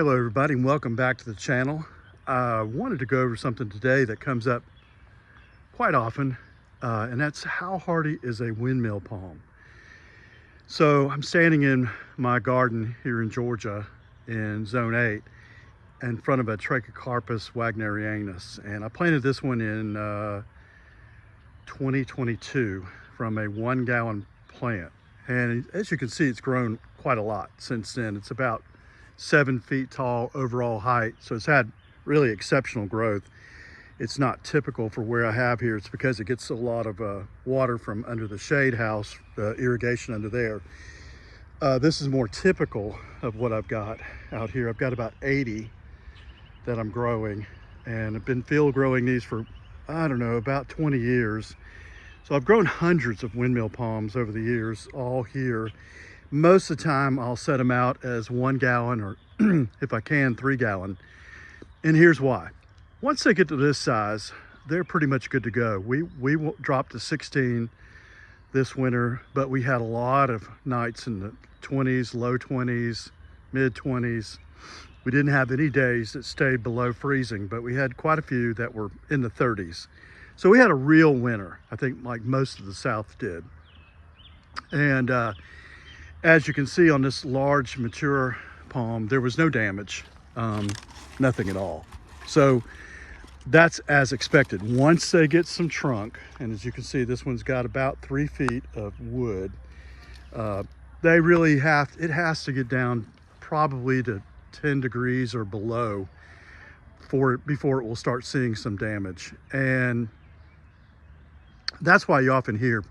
Hello everybody and welcome back to the channel. I wanted to go over something today that comes up quite often, and that's how hardy is a windmill palm. So I'm standing in my garden here in Georgia in zone 8 in front of a Trachycarpus wagnerianus, and I planted this one in 2022 from a 1 gallon plant, and as you can see it's grown quite a lot since then. It's about 7 feet tall overall height, so it's had really exceptional growth. It's not typical for where I have here. It's because it gets a lot of water from under the shade house, irrigation under there. This is more typical of what I've got out here. I've got about 80 that I'm growing, and I've been field growing these for, I don't know, about 20 years. So I've grown hundreds of windmill palms over the years, all here. Most of the time I'll set them out as 1 gallon or if I can 3 gallon. And here's why. Once they get to this size, they're pretty much good to go. We dropped to 16 this winter, but we had a lot of nights in the 20s, low 20s, mid 20s. We didn't have any days that stayed below freezing, but we had quite a few that were in the 30s. So we had a real winter, I think, like most of the South did. And as you can see on this large mature palm, there was no damage, nothing at all. So that's as expected. Once they get some trunk, and as you can see, this one's got about 3 feet of wood. They really it has to get down probably to 10 degrees or below before it will start seeing some damage. And that's why you often hear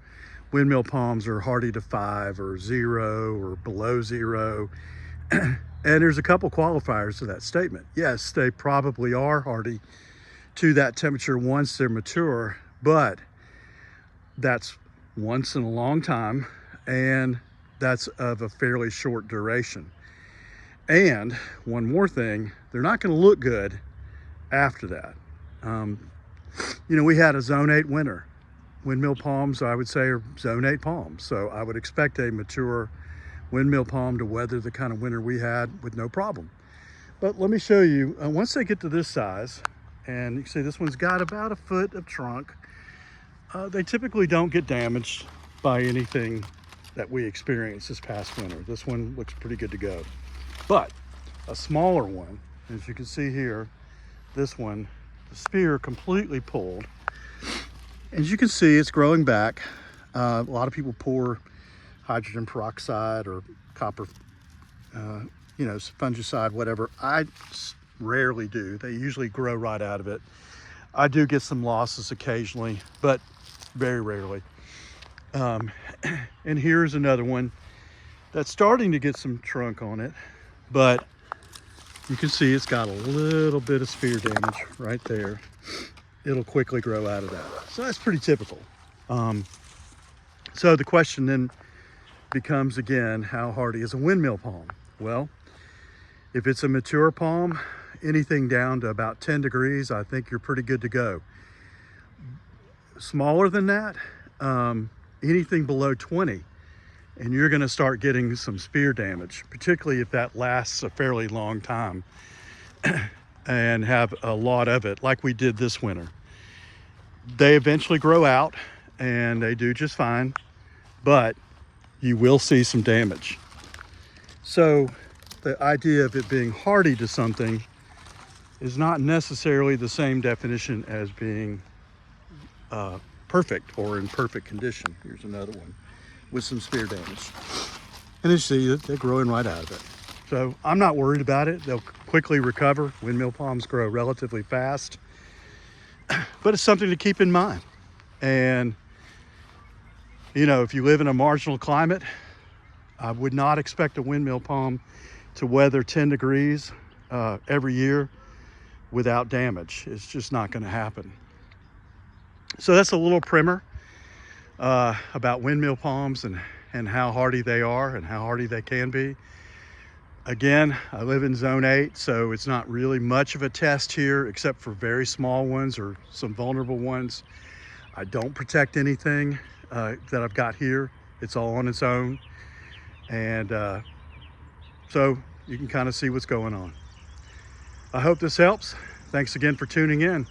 windmill palms are hardy to 5 or 0 or below 0. And there's a couple qualifiers to that statement. Yes, they probably are hardy to that temperature once they're mature, but that's once in a long time, and that's of a fairly short duration. And one more thing, they're not going to look good after that. You know, we had a zone 8 winter. Windmill palms, I would say, are zone 8 palms. So I would expect a mature windmill palm to weather the kind of winter we had with no problem. But let me show you, once they get to this size, and you can see this one's got about 1 foot of trunk, they typically don't get damaged by anything that we experienced this past winter. This one looks pretty good to go. But a smaller one, as you can see here, this one, the spear completely pulled. As you can see, it's growing back. A lot of people pour hydrogen peroxide or copper, you know, fungicide, whatever. I rarely do. They usually grow right out of it. I do get some losses occasionally, but very rarely. And here's another one that's starting to get some trunk on it, but you can see it's got a little bit of spear damage right there. It'll quickly grow out of that. So that's pretty typical. So the question then becomes again, how hardy is a windmill palm? Well, if it's a mature palm, anything down to about 10 degrees, I think you're pretty good to go. Smaller than that, anything below 20, and you're gonna start getting some spear damage, particularly if that lasts a fairly long time and have a lot of it, like we did this winter. They eventually grow out and they do just fine, but you will see some damage. So the idea of it being hardy to something is not necessarily the same definition as being perfect or in perfect condition. Here's another one with some spear damage. And as you see, they're growing right out of it. So I'm not worried about it. They'll quickly recover. Windmill palms grow relatively fast, but it's something to keep in mind. And you know, if you live in a marginal climate, I would not expect a windmill palm to weather 10 degrees every year without damage. It's just not going to happen. So that's a little primer about windmill palms and how hardy they are and how hardy they can be. Again, I live in zone 8, so it's not really much of a test here except for very small ones or some vulnerable ones. I don't protect anything that I've got here. It's all on its own. And so you can kind of see what's going on. I hope this helps. Thanks again for tuning in.